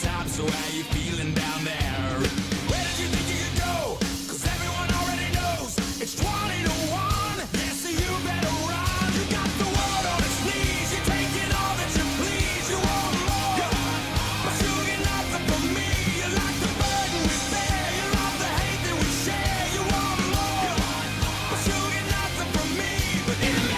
top, so how you feeling down there? Where did you think you could go? 'Cause everyone already knows it's 20 to 1. Yeah, so you better run. You got the world on its knees. You're taking all that you please. You want more, but you get nothing from me. You like the burden we bear. You love the hate that we share. You want more, but you get nothing from me. But in the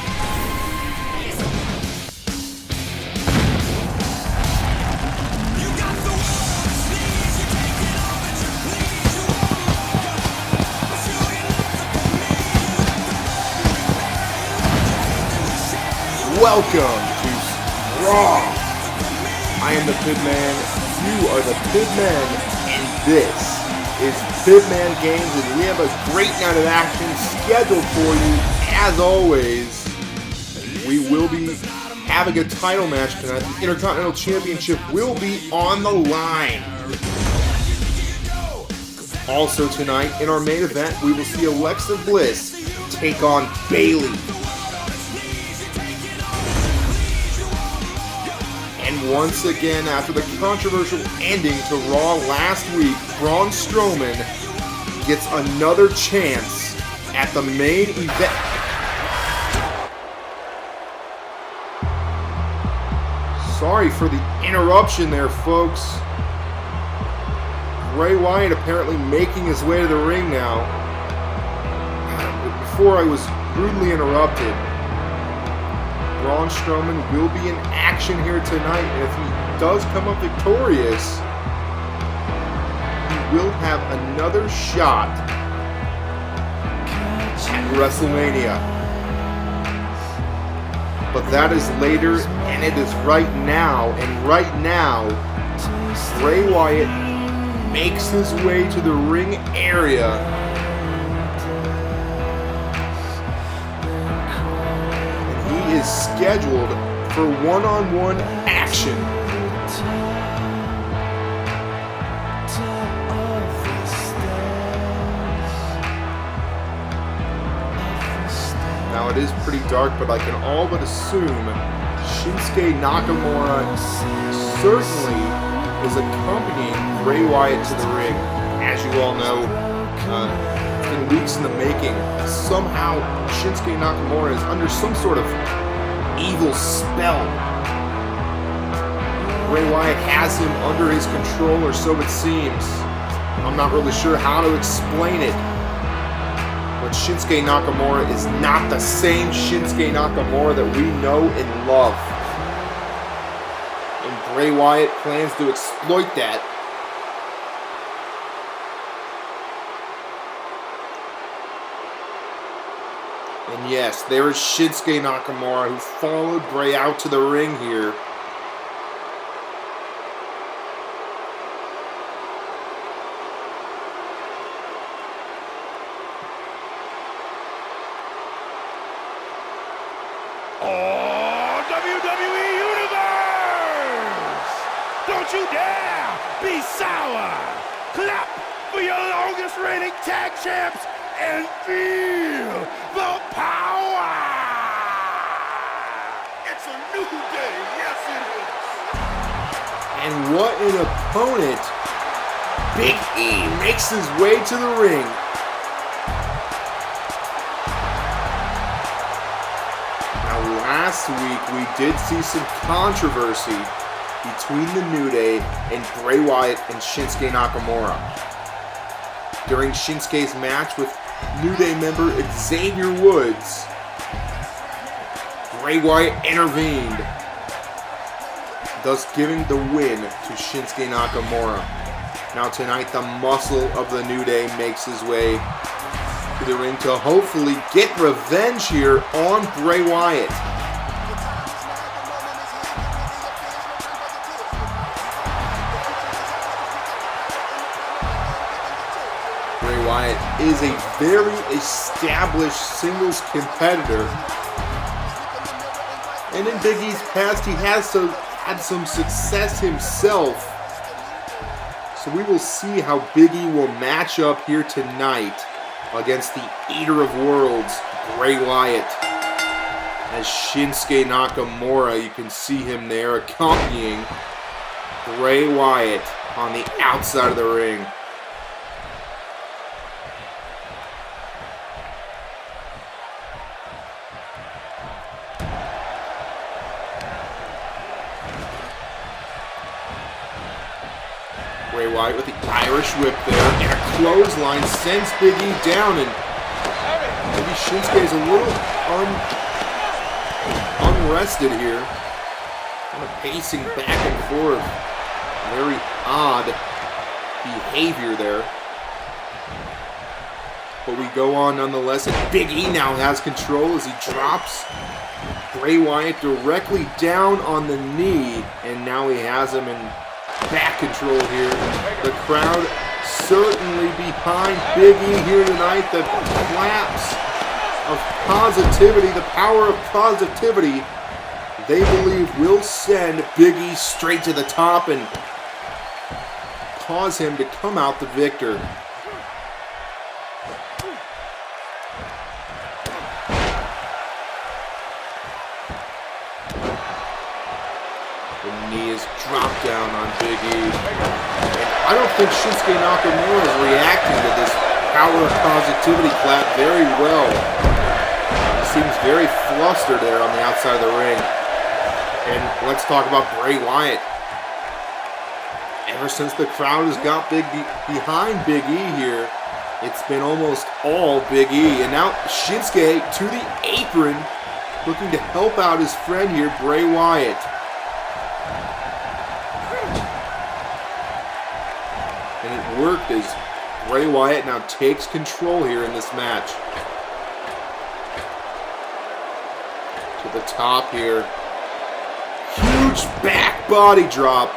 welcome to Raw. I am the Pibman, you are the Pibman, and this is Pibman Games, and we have a great night of action scheduled for you. As always, we will be having a title match tonight. The Intercontinental Championship will be on the line. Also tonight, in our main event, we will see Alexa Bliss take on Bayley. And once again, after the controversial ending to Raw last week, Braun Strowman gets another chance at the main event. Sorry for the interruption there, folks. Bray Wyatt apparently making his way to the ring now. But before I was rudely interrupted, Braun Strowman will be in action here tonight, and if he does come up victorious, he will have another shot at Wrestlemania. But that is later, and it is right now, and right now, Bray Wyatt makes his way to the ring area. Is scheduled for one-on-one action. Now it is pretty dark, but I can all but assume Shinsuke Nakamura certainly is accompanying Bray Wyatt to the ring. As you all know, it's been weeks in the making. Somehow Shinsuke Nakamura is under some sort of evil spell. Bray Wyatt has him under his control, or so it seems. I'm not really sure how to explain it. But Shinsuke Nakamura is not the same Shinsuke Nakamura that we know and love. And Bray Wyatt plans to exploit that. And yes, there is Shinsuke Nakamura, who followed Bray out to the ring here. Oh, WWE Universe! Don't you dare be sour! Clap for your longest reigning tag champs and feel the power! It's a new day, yes it is! And what an opponent! Big E makes his way to the ring. Now last week we did see some controversy between the New Day and Bray Wyatt and Shinsuke Nakamura. During Shinsuke's match with New Day member Xavier Woods, Bray Wyatt intervened, thus giving the win to Shinsuke Nakamura. Now tonight, the muscle of the New Day makes his way to the ring to hopefully get revenge here on Bray Wyatt. Bray Wyatt is a very established singles competitor. And in Big E's past, he has had some success himself. So we will see how Big E will match up here tonight against the Eater of Worlds, Bray Wyatt. As Shinsuke Nakamura, you can see him there accompanying Bray Wyatt on the outside of the ring. Bray Wyatt with the Irish whip there, and a clothesline sends Big E down, and maybe Shinsuke is a little unrested here. Kind of pacing back and forth. Very odd behavior there. But we go on nonetheless, and Big E now has control as he drops Bray Wyatt directly down on the knee, and now he has him in back control here. The crowd certainly behind Big E here tonight. The claps of positivity, the power of positivity, they believe will send Big E straight to the top and cause him to come out the victor. The knee is dropped down on Big E. And I don't think Shinsuke Nakamura is reacting to this power of positivity clap very well. He seems very flustered there on the outside of the ring. And let's talk about Bray Wyatt. Ever since the crowd has got behind Big E here, it's been almost all Big E. And now Shinsuke to the apron, looking to help out his friend here, Bray Wyatt. And it worked as Bray Wyatt now takes control here in this match. To the top here. Huge back body drop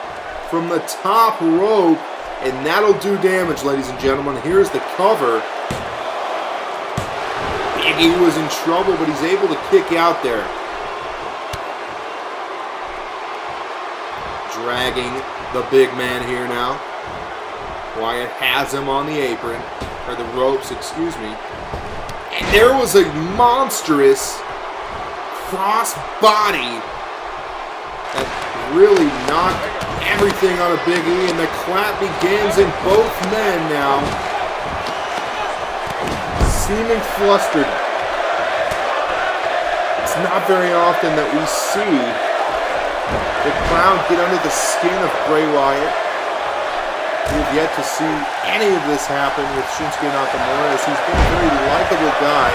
from the top rope, and that'll do damage, ladies and gentlemen. Here's the cover. Big E was in trouble, but he's able to kick out there. Dragging the big man here now. Wyatt has him on the apron, or the ropes, excuse me. And there was a monstrous cross body that really knocked everything out of Big E, and the clap begins, and both men now seeming flustered. It's not very often that we see the crowd get under the skin of Bray Wyatt. We've yet to see any of this happen with Shinsuke Nakamura, as he's been a very likable guy.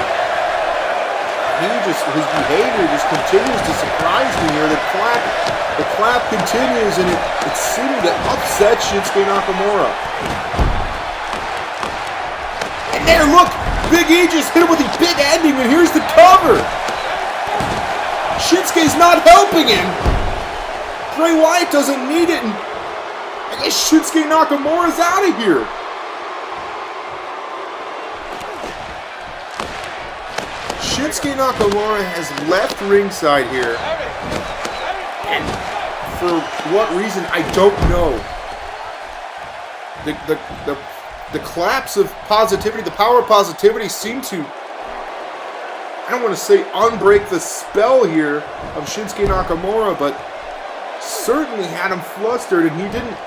His behavior just continues to surprise me here. The clap continues, and it's seeming to upset Shinsuke Nakamura. And there, look! Big E just hit him with a big ending, and here's the cover! Shinsuke's not helping him! Bray Wyatt doesn't need it, and I guess Shinsuke Nakamura's out of here! Shinsuke Nakamura has left ringside here, and for what reason, I don't know. The claps of positivity, the power of positivity seem to, I don't want to say unbreak the spell here of Shinsuke Nakamura, but certainly had him flustered, and he didn't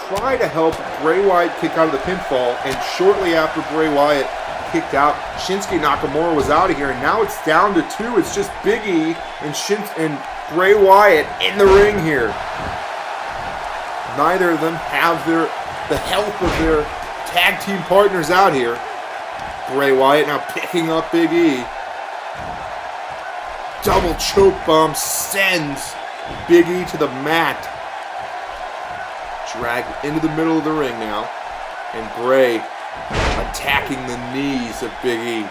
try to help Bray Wyatt kick out of the pinfall, and shortly after Bray Wyatt kicked out, Shinsuke Nakamura was out of here, and now it's down to two. It's just Big E and Bray Wyatt in the ring here. Neither of them have the help of their tag team partners out here. Bray Wyatt now picking up Big E. Double choke bomb sends Big E to the mat. Dragged into the middle of the ring now, and Bray attacking the knees of Big E.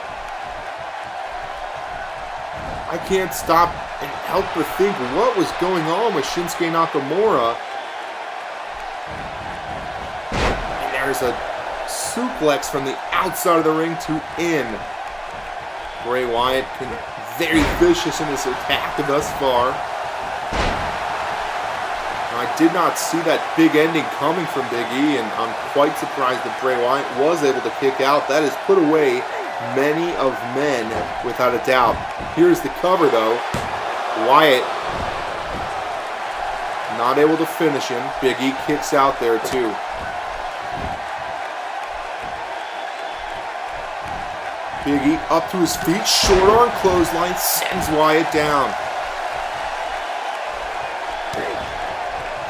I can't stop and help but think what was going on with Shinsuke Nakamura. And there's a suplex from the outside of the ring to in. Bray Wyatt very vicious in his attack thus far. I did not see that big ending coming from Big E, and I'm quite surprised that Bray Wyatt was able to kick out. That has put away many of men, without a doubt. Here's the cover, though. Wyatt Not able to finish him. Big E kicks out there too. Big E up to his feet. Short arm clothesline. Sends Wyatt down.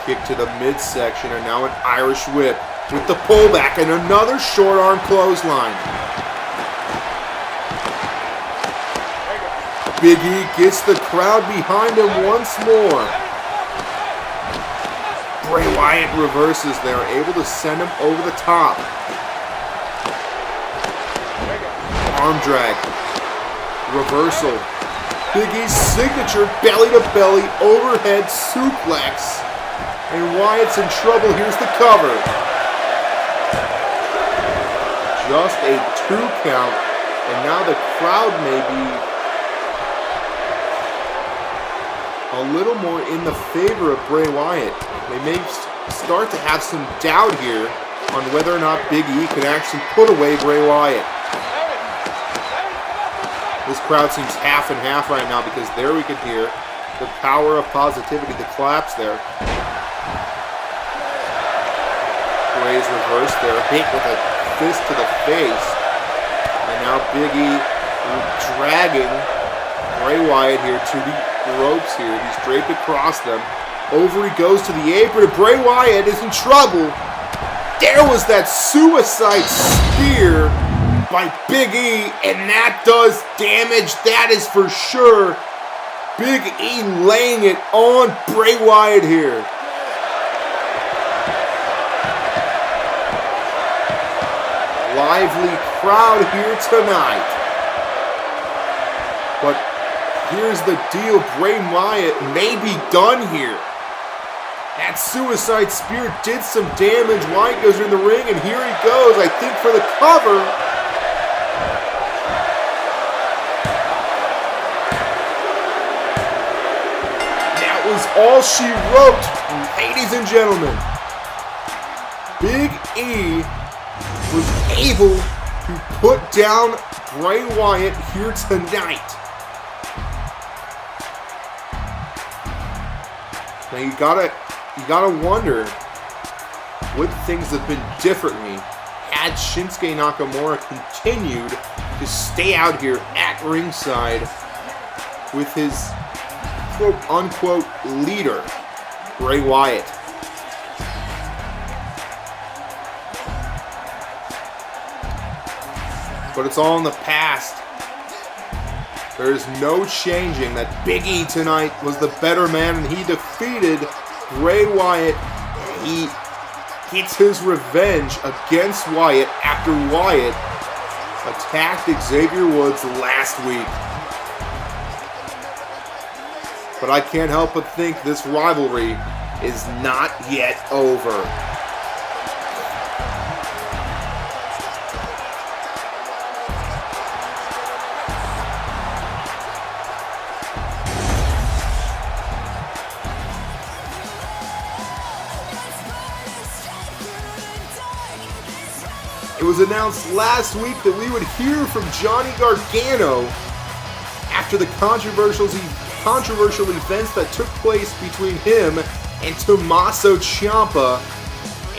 Kick to the midsection, and now an Irish whip with the pullback and another short arm clothesline. Big E gets the crowd behind him once more. Bray Wyatt reverses there, able to send him over the top. Arm drag. Reversal. Big E's signature belly to belly overhead suplex. And Wyatt's in trouble. Here's the cover. Just a 2 count. And now the crowd may be a little more in the favor of Bray Wyatt. They may start to have some doubt here on whether or not Big E can actually put away Bray Wyatt. This crowd seems half and half right now because there we can hear the power of positivity, the claps there. Bray's reversed there, hit with a fist to the face. And now Big E dragging Bray Wyatt here to the ropes here. He's draped across them. Over he goes to the apron, and Bray Wyatt is in trouble. There was that suicide spear by Big E, and that does damage, that is for sure. Big E laying it on Bray Wyatt here. Lively crowd here tonight. But here's the deal, Bray Wyatt may be done here. That suicide spear did some damage. Wyatt goes in the ring, and here he goes, I think, for the cover. That was all she wrote, ladies and gentlemen. Big E was able to put down Bray Wyatt here tonight. Now you gotta wonder, would things have been differently had Shinsuke Nakamura continued to stay out here at ringside with his quote-unquote leader, Bray Wyatt. But it's all in the past. There is no changing that Big E tonight was the better man, and he defeated Bray Wyatt. He gets his revenge against Wyatt after Wyatt attacked Xavier Woods last week. But I can't help but think this rivalry is not yet over. It was announced last week that we would hear from Johnny Gargano after the controversial events that took place between him and Tomasso Ciampa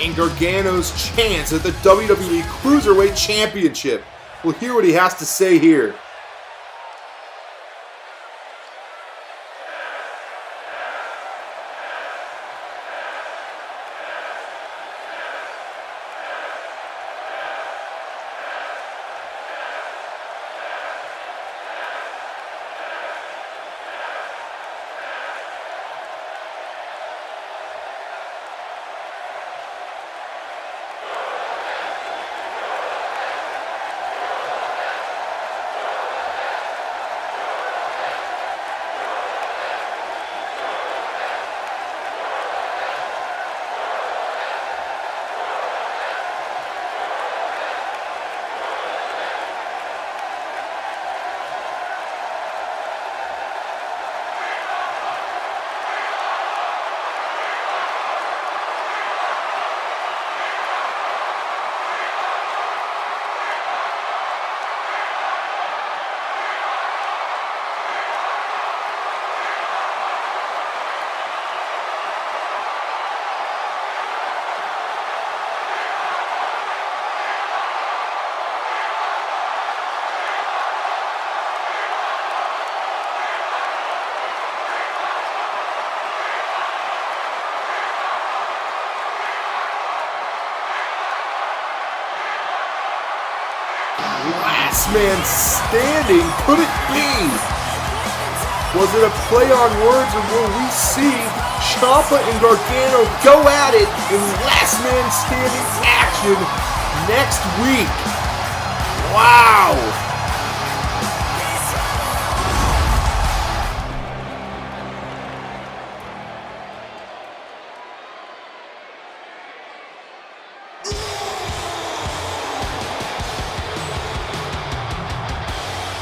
and Gargano's chance at the WWE Cruiserweight Championship. We'll hear what he has to say here. last man standing could it be? Was it a play on words, or will we see Ciampa and Gargano go at it in last man standing action next week? Wow!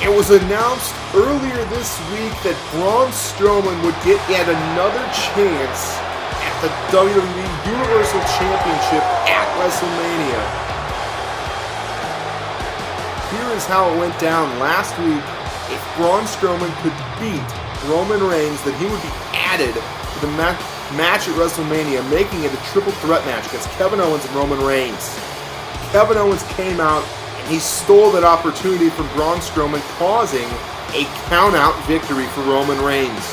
It was announced earlier this week that Braun Strowman would get yet another chance at the WWE Universal Championship at Wrestlemania. Here is how it went down last week. If Braun Strowman could beat Roman Reigns, then he would be added to the match at WrestleMania, making it a triple threat match against Kevin Owens and Roman Reigns. Kevin Owens came out and he stole that opportunity from Braun Strowman, causing a count-out victory for Roman Reigns.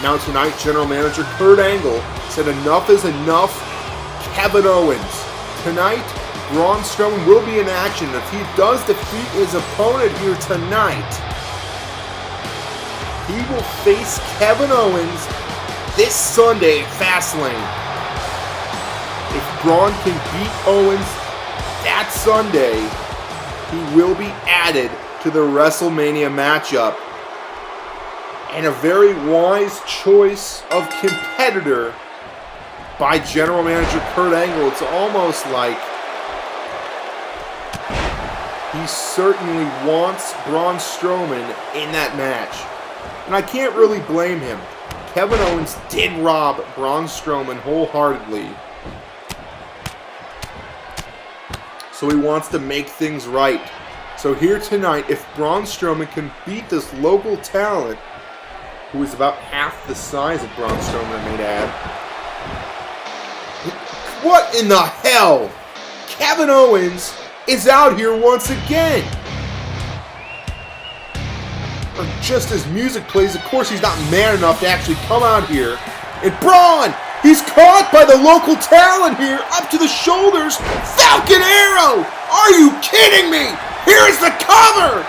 Now tonight, General Manager Kurt Angle said enough is enough. Kevin Owens. Tonight, Braun Strowman will be in action. If he does defeat his opponent here tonight, he will face Kevin Owens this Sunday at Fastlane. If Braun can beat Owens that Sunday, he will be added to the WrestleMania matchup. And a very wise choice of competitor by General Manager Kurt Angle. It's almost like he certainly wants Braun Strowman in that match. And I can't really blame him. Kevin Owens did rob Braun Strowman wholeheartedly. So he wants to make things right. So here tonight, if Braun Strowman can beat this local talent, who is about half the size of Braun Strowman, I may add. What in the hell? Kevin Owens is out here once again. Or just as music plays, of course he's not man enough to actually come out here. And Braun! He's caught by the local talent here, up to the shoulders. Falcon Arrow! Are you kidding me? Here's the cover!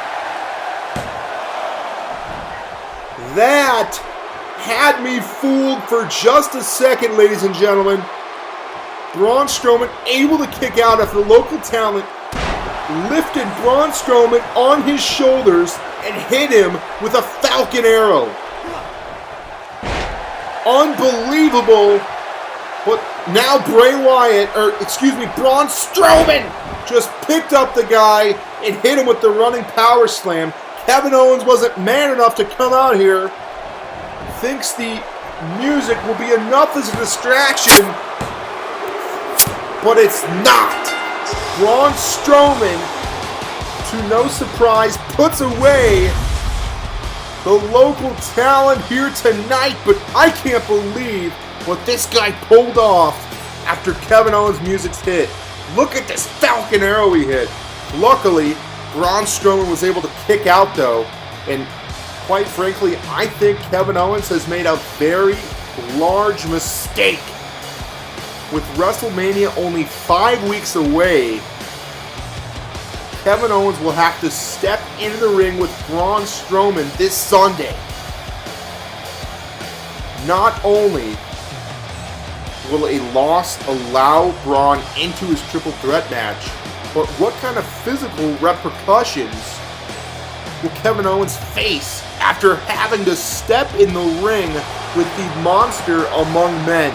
That had me fooled for just a second, ladies and gentlemen. Braun Strowman able to kick out after the local talent lifted Braun Strowman on his shoulders and hit him with a Falcon Arrow. Unbelievable. But now Braun Strowman just picked up the guy and hit him with the running power slam. Kevin Owens wasn't man enough to come out here. Thinks the music will be enough as a distraction, but it's not. Braun Strowman, to no surprise, puts away the local talent here tonight, but I can't believe what this guy pulled off after Kevin Owens' music's hit. Look at this Falcon Arrow he hit. Luckily, Braun Strowman was able to kick out though, and quite frankly, I think Kevin Owens has made a very large mistake. With WrestleMania only 5 weeks away, Kevin Owens will have to step into the ring with Braun Strowman this Sunday. Not only will a loss allow Braun into his triple threat match, but what kind of physical repercussions will Kevin Owens face after having to step in the ring with the monster among men?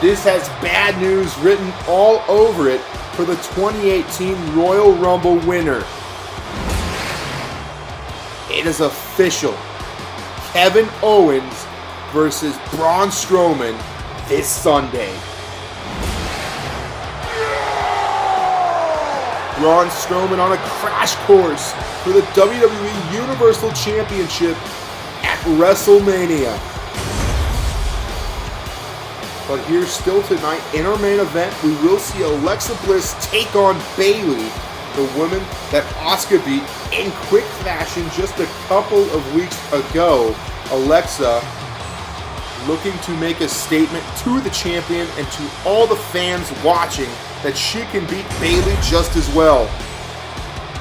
This has bad news written all over it for the 2018 Royal Rumble winner. It is official. Kevin Owens versus Braun Strowman this Sunday. Braun Strowman on a crash course for the WWE Universal Championship at WrestleMania. But here still tonight, in our main event, we will see Alexa Bliss take on Bayley, the woman that Asuka beat in quick fashion just a couple of weeks ago. Alexa looking to make a statement to the champion and to all the fans watching that she can beat Bayley just as well.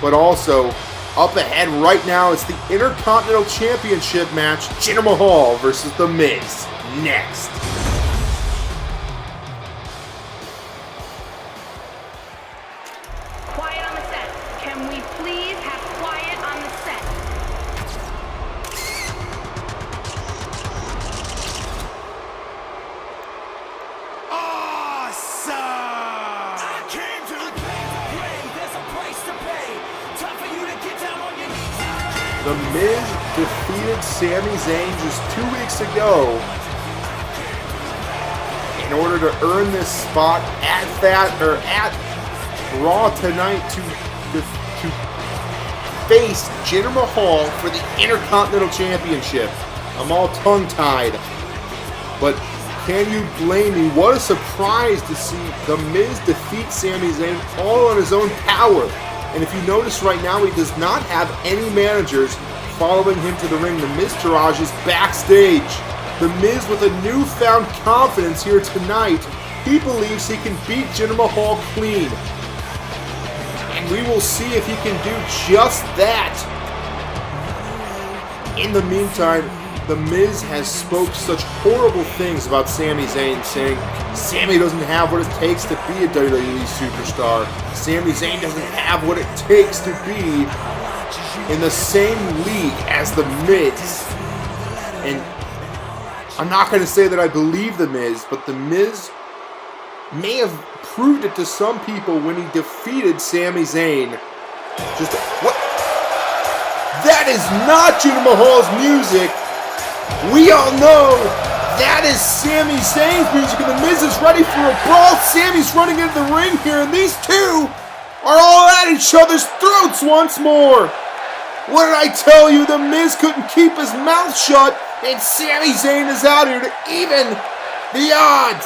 but also up ahead right now is the Intercontinental Championship match, Jinder Mahal versus The Miz. Next. Quiet on the set. Can we please have quiet on the set? Awesome! I came to the game to play. There's a price to pay. Time for you to get down on your knees. The Miz defeated Sami Zayn just 2 weeks ago in order to earn this spot at Raw tonight to face Jinder Mahal for the Intercontinental Championship. I'm all tongue-tied, but can you blame me? What a surprise to see The Miz defeat Sami Zayn all on his own power. And if you notice right now, he does not have any managers following him to the ring. The Miztourage is backstage. The Miz with a newfound confidence here tonight. He believes he can beat Jinder Mahal clean. And we will see if he can do just that. In the meantime, The Miz has spoke such horrible things about Sami Zayn, saying Sami doesn't have what it takes to be a WWE superstar. Sami Zayn doesn't have what it takes to be in the same league as The Miz. And I'm not going to say that I believe The Miz, but The Miz may have proved it to some people when he defeated Sami Zayn. What? That is not Jinder Mahal's music. We all know that is Sami Zayn's music, and The Miz is ready for a brawl. Sami's running into the ring here, and these two are all at each other's throats once more. What did I tell you? The Miz couldn't keep his mouth shut, and Sami Zayn is out here to even the odds.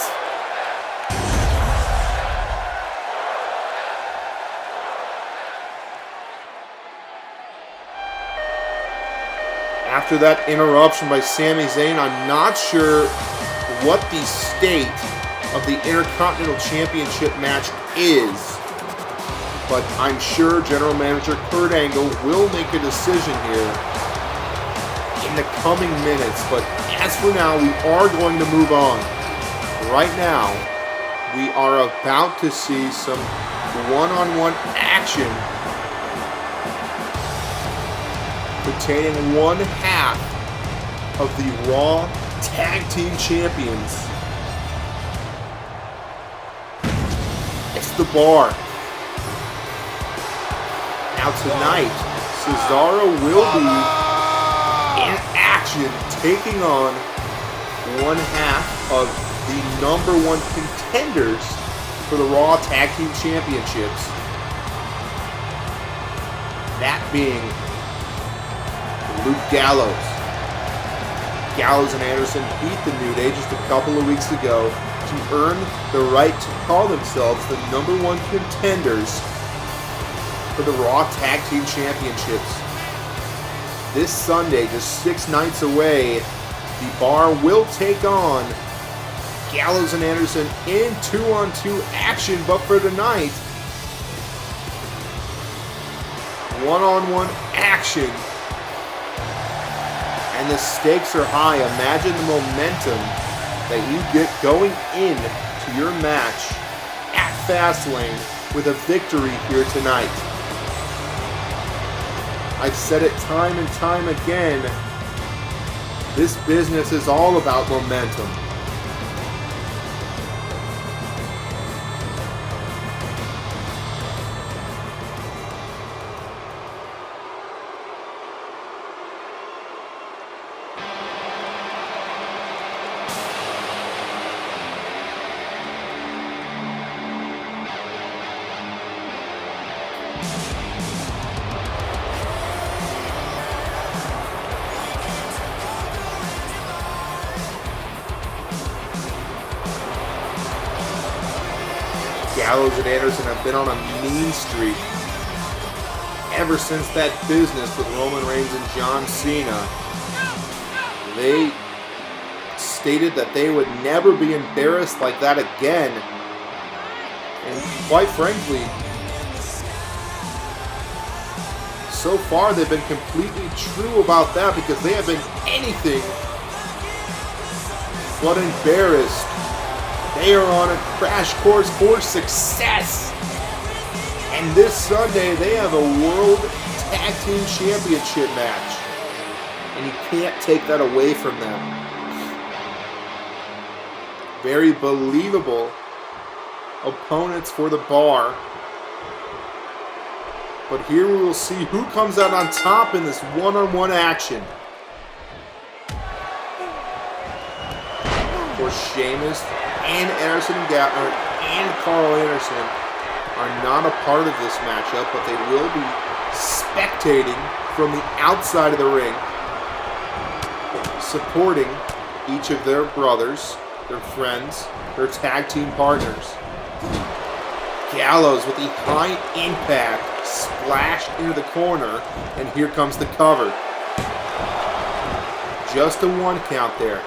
After that interruption by Sami Zayn, I'm not sure what the state of the Intercontinental Championship match is, but I'm sure General Manager Kurt Angle will make a decision here in the coming minutes. But as for now, we are going to move on. Right now, we are about to see some one-on-one action pertaining one half of the Raw Tag Team Champions. It's the Bar. Now tonight, Cesaro will be in action, taking on one half of the #1 contenders for the Raw Tag Team Championships. That being Luke Gallows. Gallows and Anderson beat the New Day just a couple of weeks ago to earn the right to call themselves the #1 contenders for the Raw Tag Team Championships. This Sunday, just 6 nights away, the Bar will take on Gallows and Anderson in 2-on-2 action, but for tonight, one-on-one action. And the stakes are high. Imagine the momentum that you get going into your match at Fastlane with a victory here tonight. I've said it time and time again. This business is all about momentum. Gallows and Anderson have been on a mean streak ever since that business with Roman Reigns and John Cena. They stated that they would never be embarrassed like that again. And quite frankly, so far they've been completely true about that because they have been anything but embarrassed. They are on a crash course for success. And this Sunday they have a World Tag Team Championship match. And you can't take that away from them. Very believable opponents for the Bar. But here we will see who comes out on top in this one-on-one action. For Sheamus and Anderson and Carl Anderson are not a part of this matchup, but they will be spectating from the outside of the ring, supporting each of their brothers, their friends, their tag team partners. Gallows with the high impact splash into the corner, and here comes the cover. Just a 1 count there.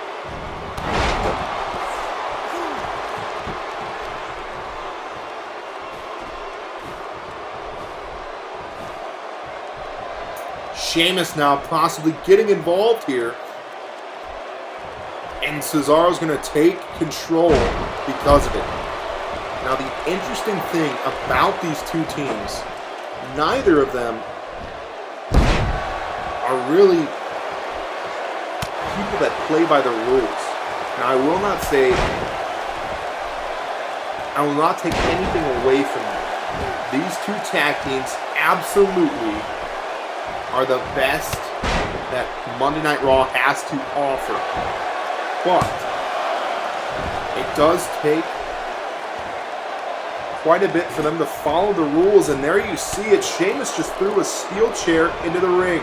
Sheamus now possibly getting involved here. And Cesaro's going to take control because of it. Now the interesting thing about these two teams, neither of them are really people that play by the rules. Now I will not take anything away from them. These two tag teams absolutely are the best that Monday Night Raw has to offer. But it does take quite a bit for them to follow the rules, and there you see it. Sheamus just threw a steel chair into the ring.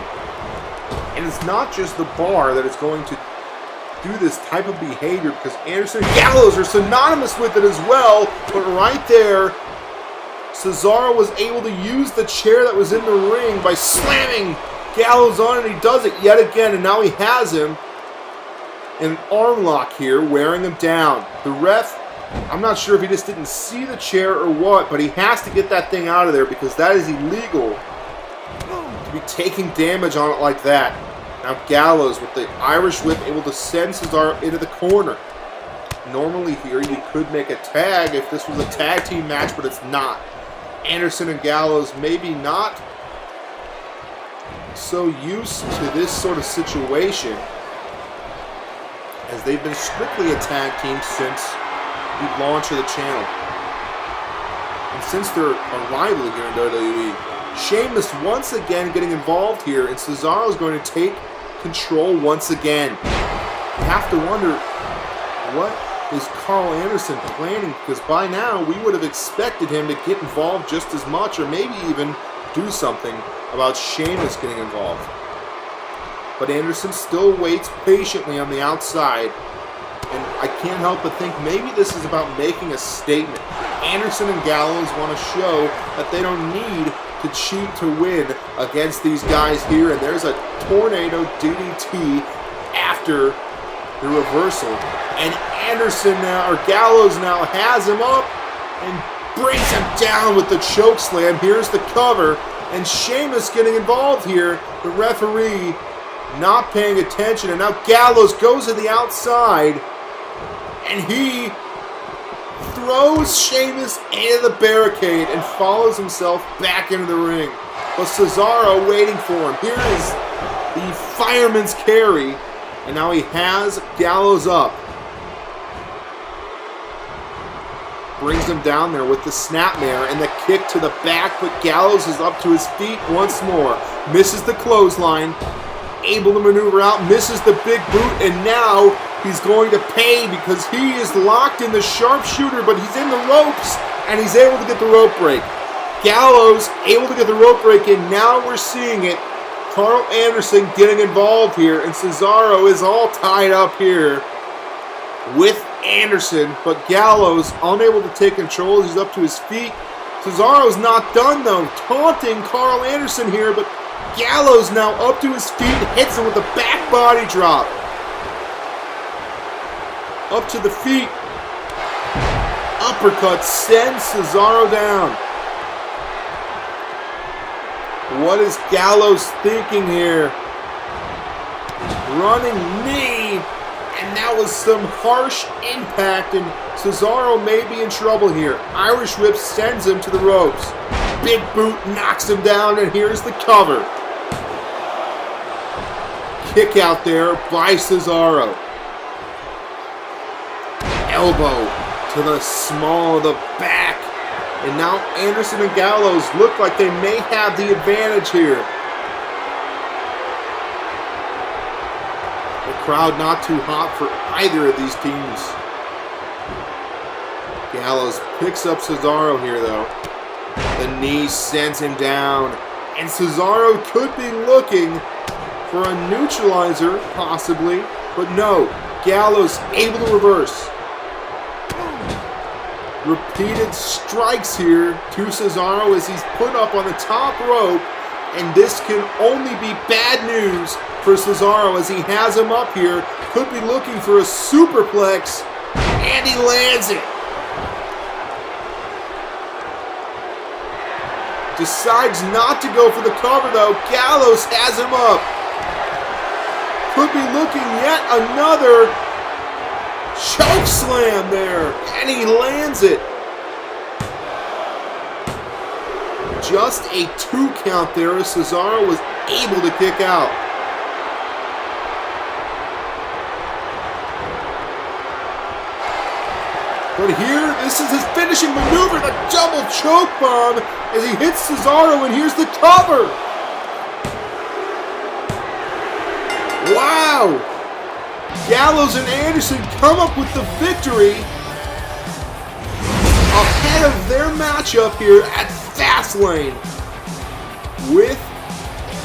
And it's not just the Bar that is going to do this type of behavior, because Anderson and Gallows are synonymous with it as well. But right there, Cesaro was able to use the chair that was in the ring by slamming Gallows on it, and he does it yet again, and now he has him in an arm lock here, wearing him down. The ref, I'm not sure if he just didn't see the chair or what, but he has to get that thing out of there because that is illegal to be taking damage on it like that. Now Gallows with the Irish whip able to send Cesaro into the corner. Normally here you could make a tag if this was a tag team match, but it's not. Anderson and Gallows maybe not so used to this sort of situation, as they've been strictly a tag team since the launch of the channel. And since their arrival here in WWE, Sheamus once again getting involved here, and Cesaro is going to take control once again. You have to wonder, what is Carl Anderson planning? Because by now, we would have expected him to get involved just as much, or maybe even do something about Sheamus getting involved. But Anderson still waits patiently on the outside, and I can't help but think maybe this is about making a statement. Anderson and Gallows want to show that they don't need to cheat to win against these guys here, and there's a tornado DDT after the reversal, and Anderson now, or Gallows now, has him up and brings him down with the choke slam. Here's the cover, and Sheamus getting involved here. The referee not paying attention, and now Gallows goes to the outside, and he throws Sheamus into the barricade and follows himself back into the ring. But Cesaro waiting for him. Here is the fireman's carry, and now he has Gallows up. Brings him down there with the snapmare and the kick to the back, but Gallows is up to his feet once more. Misses the clothesline, able to maneuver out, misses the big boot, and now he's going to pay because he is locked in the sharpshooter, but he's in the ropes, and he's able to get the rope break. Gallows able to get the rope break in. Now we're seeing it. Carl Anderson getting involved here, and Cesaro is all tied up here with Anderson, but Gallows unable to take control. He's up to his feet. Cesaro's not done though, taunting Carl Anderson here, but Gallows now up to his feet, hits him with a back body drop. Up to the feet. Uppercut sends Cesaro down. What is Gallows thinking here? Running knee, and that was some harsh impact, and Cesaro may be in trouble here. Irish Whip sends him to the ropes. Big boot knocks him down, and here's the cover. Kick out there by Cesaro. Elbow to the small of the back. And now Anderson and Gallows look like they may have the advantage here. The crowd not too hot for either of these teams. Gallows picks up Cesaro here though. The knee sends him down. And Cesaro could be looking for a neutralizer, possibly. But no, Gallows able to reverse. Repeated strikes here to Cesaro as he's put up on the top rope, and this can only be bad news for Cesaro as he has him up here. Could be looking for a superplex, and he lands it. Decides not to go for the cover though. Gallows has him up. Could be looking yet another choke slam there, and he lands it. Just a 2 count there as Cesaro was able to kick out. But here, this is his finishing maneuver, the double choke bomb as he hits Cesaro, and here's the cover. Wow! Gallows and Anderson come up with the victory ahead of their matchup here at Fastlane with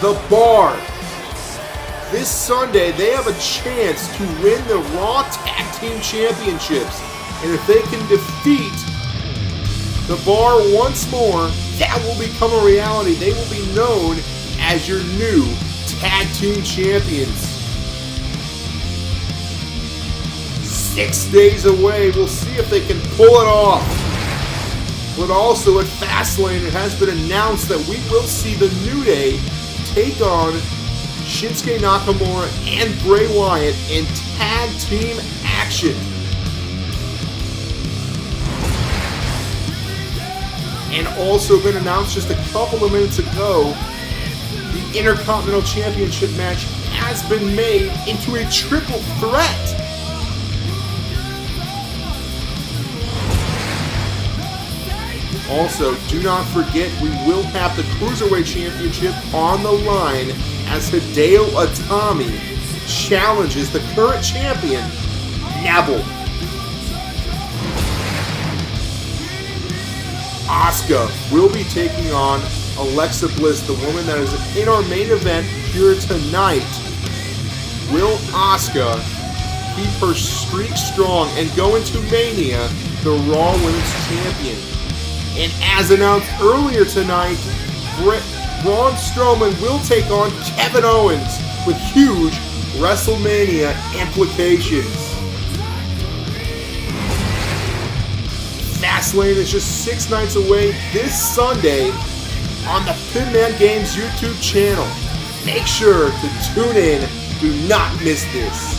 the Bar. This Sunday, they have a chance to win the Raw Tag Team Championships. And if they can defeat the Bar once more, that will become a reality. They will be known as your new Tag Team Champions. 6 days away. We'll see if they can pull it off. But also at Fastlane, it has been announced that we will see the New Day take on Shinsuke Nakamura and Bray Wyatt in tag team action. And also been announced just a couple of minutes ago, the Intercontinental Championship match has been made into a triple threat. Also, do not forget we will have the Cruiserweight Championship on the line as Hideo Itami challenges the current champion, Neville. Asuka will be taking on Alexa Bliss, the woman that is in our main event here tonight. Will Asuka keep her streak strong and go into Mania the Raw Women's Champion? And as announced earlier tonight, Braun Strowman will take on Kevin Owens with huge Wrestlemania implications. Fastlane is just 6 nights away this Sunday on the Pibman Games YouTube channel. Make sure to tune in. Do not miss this.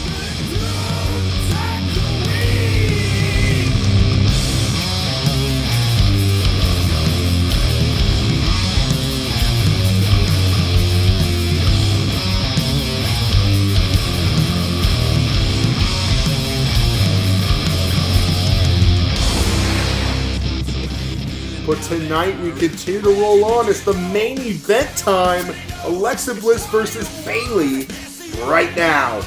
But tonight we continue to roll on. It's the main event time. Alexa Bliss versus Bayley right now.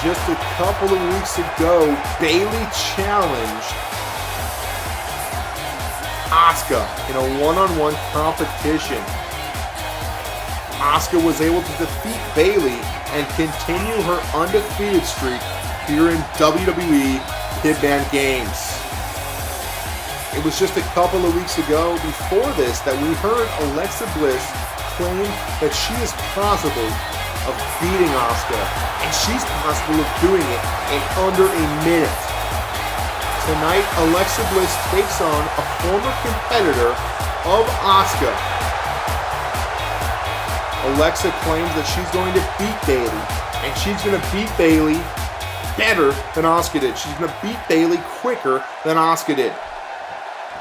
Just a couple of weeks ago, Bayley challenged Asuka in a one-on-one competition. Asuka was able to defeat Bayley and continue her undefeated streak here in WWE Pibman Games. It was just a couple of weeks ago before this that we heard Alexa Bliss claim that she is possible of beating Asuka, and she's possible of doing it in under a minute. Tonight, Alexa Bliss takes on a former competitor of Asuka. Alexa claims that she's going to beat Bayley, and she's going to beat Bayley better than Asuka did. She's going to beat Bayley quicker than Asuka did.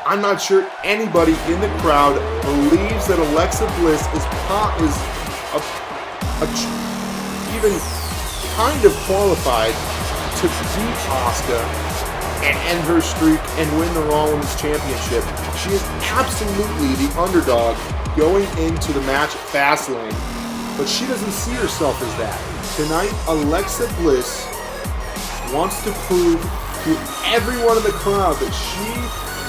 I'm not sure anybody in the crowd believes that Alexa Bliss is even kind of qualified to beat Asuka and end her streak and win the Raw Women's Championship. She is absolutely the underdog going into the match at Fastlane, but she doesn't see herself as that. Tonight, Alexa Bliss wants to prove to everyone in the crowd that she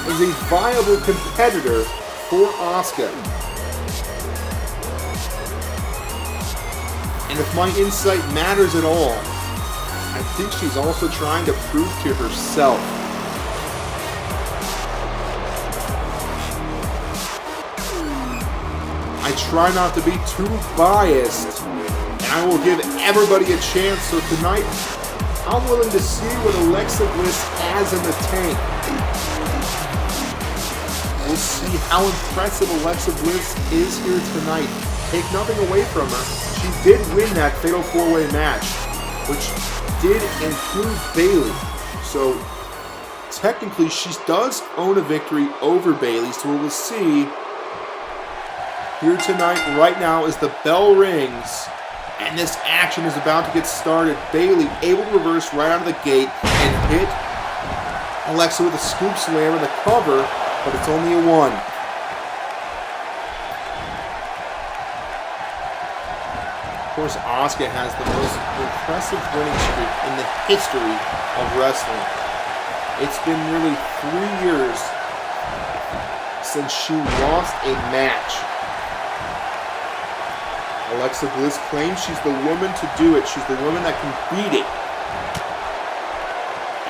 is a viable competitor for Asuka. And if my insight matters at all, I think she's also trying to prove to herself. I try not to be too biased, and I will give everybody a chance, so tonight I'm willing to see what Alexa Bliss has in the tank. We'll see how impressive Alexa Bliss is here tonight. Take nothing away from her. She did win that Fatal 4-Way match, which did include Bayley. So technically she does own a victory over Bayley, so we'll see here tonight. Right now as the bell rings and this action is about to get started, Bayley able to reverse right out of the gate and hit Alexa with a scoop slam in the cover, but it's only a 1. Of course, Asuka has the most impressive winning streak in the history of wrestling. It's been nearly 3 years since she lost a match. Alexa Bliss claims she's the woman to do it. She's the woman that can beat it.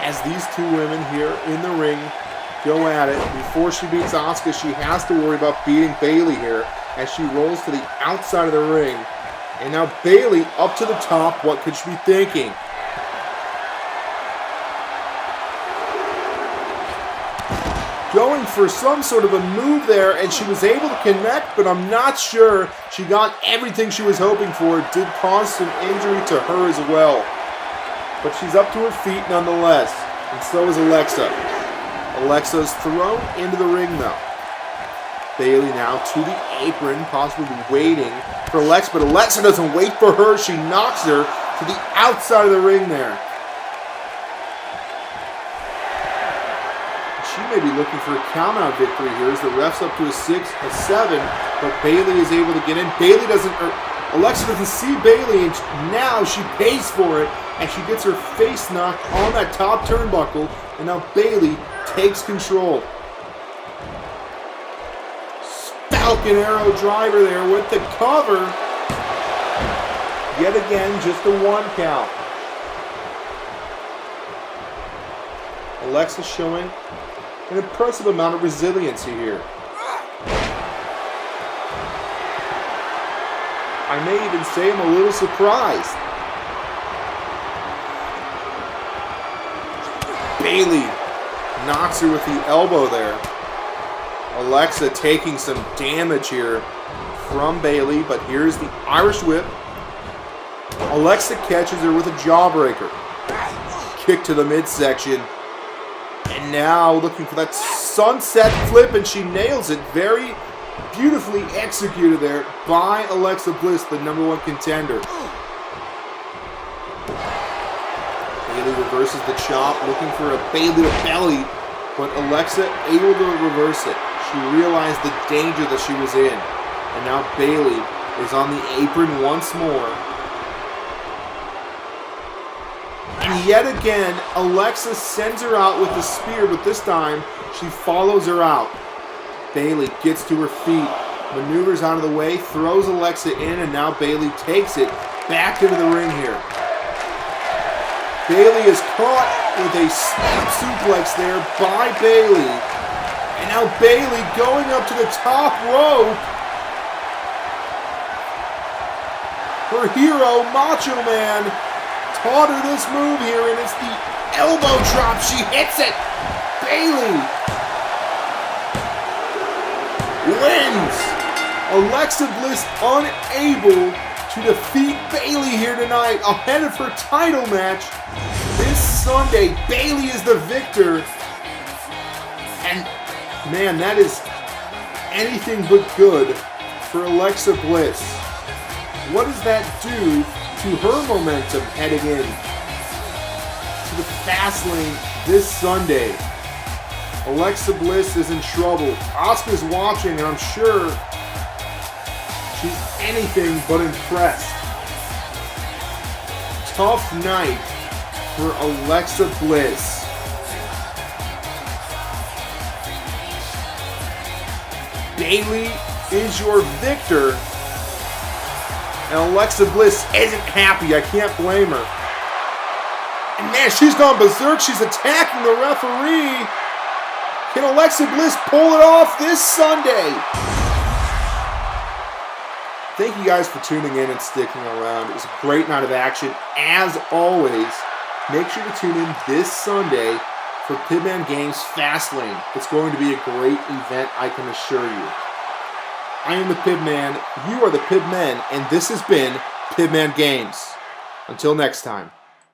As these two women here in the ring go at it, before she beats Asuka, she has to worry about beating Bayley here as she rolls to the outside of the ring. And now Bayley up to the top. What could she be thinking? Going for some sort of a move there, and she was able to connect, but I'm not sure she got everything she was hoping for. It did cause some injury to her as well. But she's up to her feet nonetheless, and so is Alexa. Alexa's thrown into the ring though. Bayley now to the apron, possibly waiting for Alexa, but Alexa doesn't wait for her. She knocks her to the outside of the ring there. She may be looking for a count-out victory here as the ref's up to a 6, a 7, but Bayley is able to get in. Alexa doesn't see Bayley, and now she pays for it, and she gets her face knocked on that top turnbuckle, and now Bayley takes control. Falcon Arrow driver there with the cover. Yet again, just a 1 count. Alexa showing an impressive amount of resiliency here. I may even say I'm a little surprised. Bayley knocks her with the elbow there. Alexa taking some damage here from Bayley, but here's the Irish whip. Alexa catches her with a jawbreaker. Kick to the midsection. And now looking for that sunset flip, and she nails it. Very beautifully executed there by Alexa Bliss, the #1 contender. Bayley reverses the chop, looking for a Bayley to belly, but Alexa able to reverse it. She realized the danger that she was in. And now Bayley is on the apron once more. And yet again, Alexa sends her out with the spear, but this time she follows her out. Bayley gets to her feet, maneuvers out of the way, throws Alexa in, and now Bayley takes it back into the ring here. Bayley is caught with a snap suplex there by Bayley. And now Bayley going up to the top rope. Her hero, Macho Man, taught her this move here, and it's the elbow drop. She hits it. Bayley wins. Alexa Bliss unable to defeat Bayley here tonight ahead of her title match this Sunday. Bayley is the victor. And man, that is anything but good for Alexa Bliss. What does that do to her momentum heading in to the Fastlane this Sunday? Alexa Bliss is in trouble. Asuka's watching, and I'm sure she's anything but impressed. Tough night for Alexa Bliss. Bayley is your victor, and Alexa Bliss isn't happy. I can't blame her. And man, she's gone berserk. She's attacking the referee. Can Alexa Bliss pull it off this Sunday? Thank you guys for tuning in and sticking around. It was a great night of action. As always, make sure to tune in this Sunday for Pibman Games Fastlane. It's going to be a great event, I can assure you. I am the Pibman, you are the Pibmen, and this has been Pibman Games. Until next time.